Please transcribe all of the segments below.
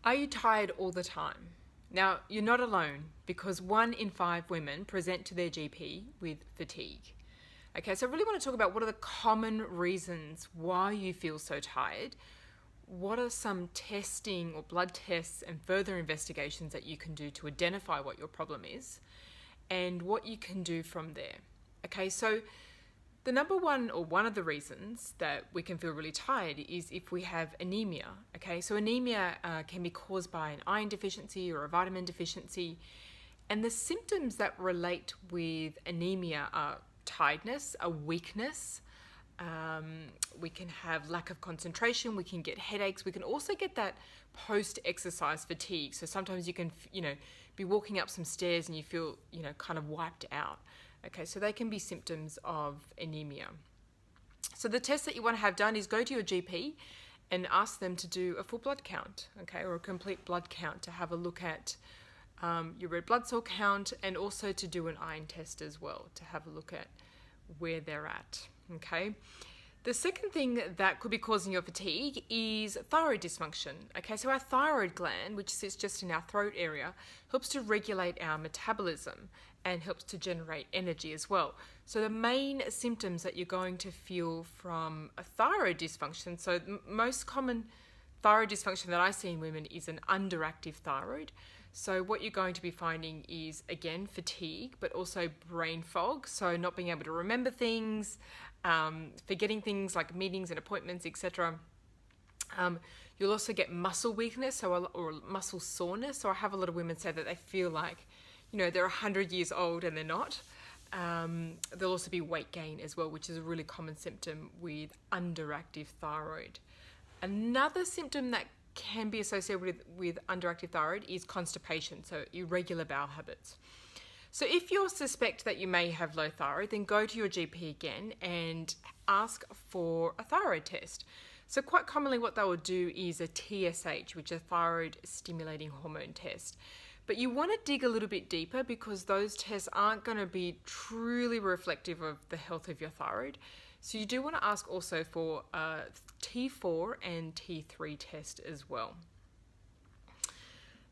Are you tired all the time? Now, you're not alone because 1 in 5 women present to their GP with fatigue. Okay, so I really want to talk about what are the common reasons why you feel so tired. What are some testing or blood tests and further investigations that you can do to identify what your problem is and what you can do from there. Okay, so the number one, or one of the reasons that we can feel really tired is if we have anemia. Okay, so anemia can be caused by an iron deficiency or a vitamin deficiency. And the symptoms that relate with anemia are tiredness, a weakness. We can have lack of concentration. We can get headaches. We can also get that post-exercise fatigue. So sometimes you can, be walking up some stairs and you feel, kind of wiped out. Okay, so they can be symptoms of anemia. So the test that you want to have done is go to your GP and ask them to do a full blood count, okay, or a complete blood count to have a look at your red blood cell count, and also to do an iron test as well to have a look at where they're at, okay. The second thing that could be causing your fatigue is thyroid dysfunction. Okay, so our thyroid gland, which sits just in our throat area, helps to regulate our metabolism and helps to generate energy as well. So the main symptoms that you're going to feel from a thyroid dysfunction, so most common thyroid dysfunction that I see in women is an underactive thyroid. So what you're going to be finding is, again, fatigue, but also brain fog, so not being able to remember things, forgetting things like meetings and appointments, etc. You'll also get muscle weakness or muscle soreness. So I have a lot of women say that they feel like, they're 100 years old and they're not. There'll also be weight gain as well, which is a really common symptom with underactive thyroid. Another symptom that can be associated with underactive thyroid is constipation, so irregular bowel habits. So if you suspect that you may have low thyroid, then go to your GP again and ask for a thyroid test. So quite commonly what they will do is a TSH, which is a thyroid stimulating hormone test. But you want to dig a little bit deeper because those tests aren't going to be truly reflective of the health of your thyroid. So you do want to ask also for a T4 and T3 test as well.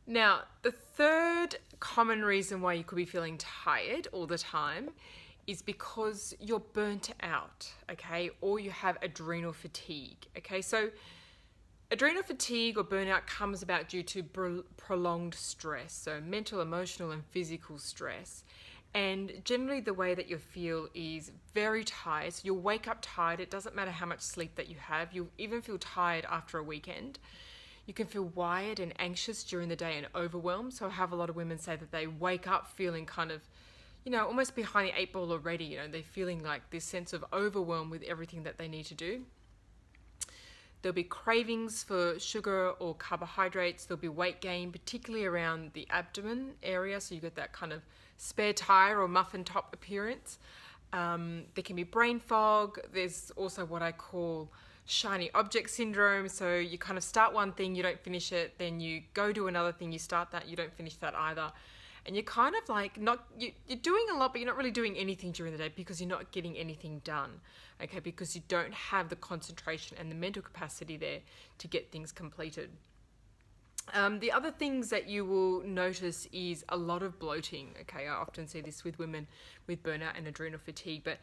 Now, the third common reason why you could be feeling tired all the time is because you're burnt out, okay, or you have adrenal fatigue, okay? So adrenal fatigue or burnout comes about due to prolonged stress, so mental, emotional, and physical stress. And generally the way that you feel is very tired. So you'll wake up tired. It doesn't matter how much sleep that you have. You'll even feel tired after a weekend. You can feel wired and anxious during the day and overwhelmed. So I have a lot of women say that they wake up feeling kind of, almost behind the 8 ball already. They're feeling like this sense of overwhelm with everything that they need to do. There'll be cravings for sugar or carbohydrates. There'll be weight gain, particularly around the abdomen area. So you get that kind of spare tire or muffin top appearance. There can be brain fog. There's also what I call shiny object syndrome. So you kind of start one thing, you don't finish it. Then you go do another thing, you start that, you don't finish that either. And you're kind of like you're doing a lot, but you're not really doing anything during the day because you're not getting anything done, okay? Because you don't have the concentration and the mental capacity there to get things completed. The other things that you will notice is a lot of bloating, okay? I often see this with women with burnout and adrenal fatigue, but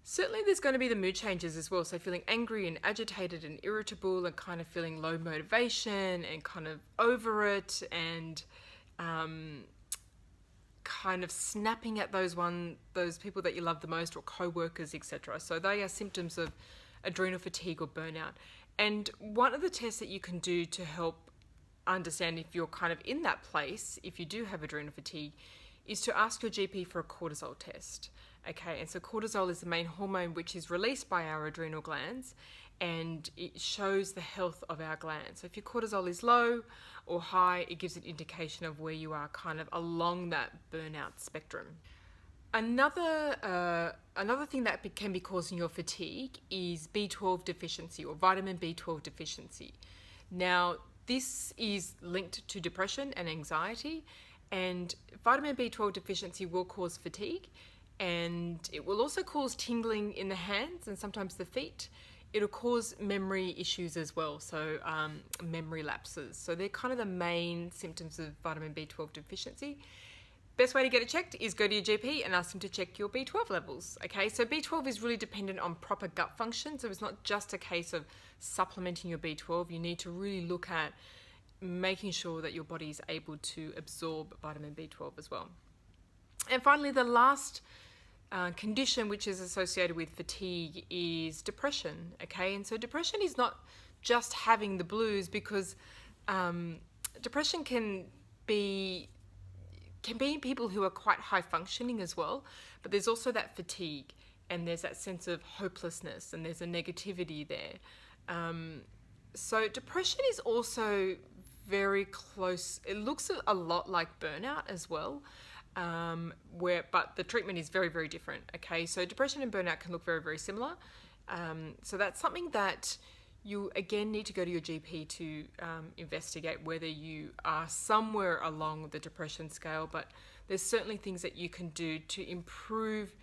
certainly there's going to be the mood changes as well. So feeling angry and agitated and irritable and kind of feeling low motivation and kind of over it and kind of snapping at those people that you love the most or co-workers, etc. So they are symptoms of adrenal fatigue or burnout. And one of the tests that you can do to help understand if you're kind of in that place, if you do have adrenal fatigue, is to ask your GP for a cortisol test. Okay, and so cortisol is the main hormone which is released by our adrenal glands, and it shows the health of our glands. So if your cortisol is low or high, it gives an indication of where you are kind of along that burnout spectrum. Another thing that can be causing your fatigue is B12 deficiency or vitamin B12 deficiency. Now, this is linked to depression and anxiety, and vitamin B12 deficiency will cause fatigue, and it will also cause tingling in the hands and sometimes the feet. it'll cause memory issues as well, so memory lapses. So they're kind of the main symptoms of vitamin B12 deficiency. Best way to get it checked is go to your GP and ask them to check your B12 levels. Okay, so B12 is really dependent on proper gut function, so it's not just a case of supplementing your B12. You need to really look at making sure that your body is able to absorb vitamin B12 as well. And finally, the last condition which is associated with fatigue is depression. Okay, and so depression is not just having the blues, because depression can be in people who are quite high functioning as well, but there's also that fatigue, and there's that sense of hopelessness, and there's a negativity there. So depression is also very close. It looks a lot like burnout as well, but the treatment is very, very different. Okay, so depression and burnout can look very, very similar. So that's something that you again need to go to your GP to investigate whether you are somewhere along the depression scale. But there's certainly things that you can do to improve,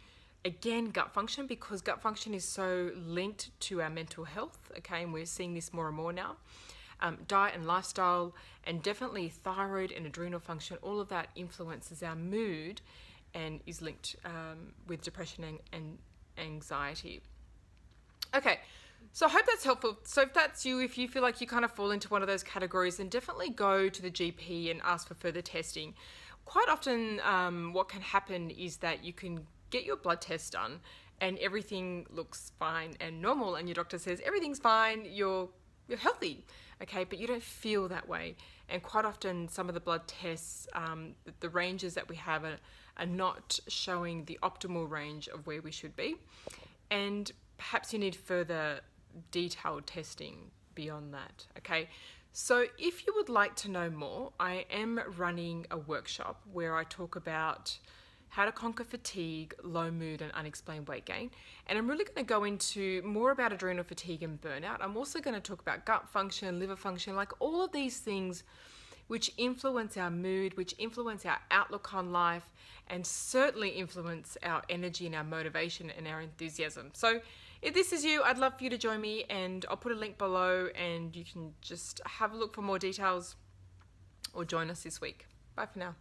again, gut function, because gut function is so linked to our mental health. Okay, and we're seeing this more and more now. Diet and lifestyle, and definitely thyroid and adrenal function, all of that influences our mood and is linked with depression and anxiety. Okay, so I hope that's helpful. So if that's you, if you feel like you kind of fall into one of those categories, then definitely go to the GP and ask for further testing. Quite often what can happen is that you can get your blood test done and everything looks fine and normal, and your doctor says everything's fine, you're healthy, okay, but you don't feel that way. And quite often some of the blood tests, the ranges that we have are not showing the optimal range of where we should be, and perhaps you need further detailed testing beyond that. Okay, so if you would like to know more, I am running a workshop where I talk about how to conquer fatigue, low mood, and unexplained weight gain. And I'm really going to go into more about adrenal fatigue and burnout. I'm also going to talk about gut function, liver function, like all of these things which influence our mood, which influence our outlook on life, and certainly influence our energy and our motivation and our enthusiasm. So if this is you, I'd love for you to join me, and I'll put a link below and you can just have a look for more details or join us this week. Bye for now.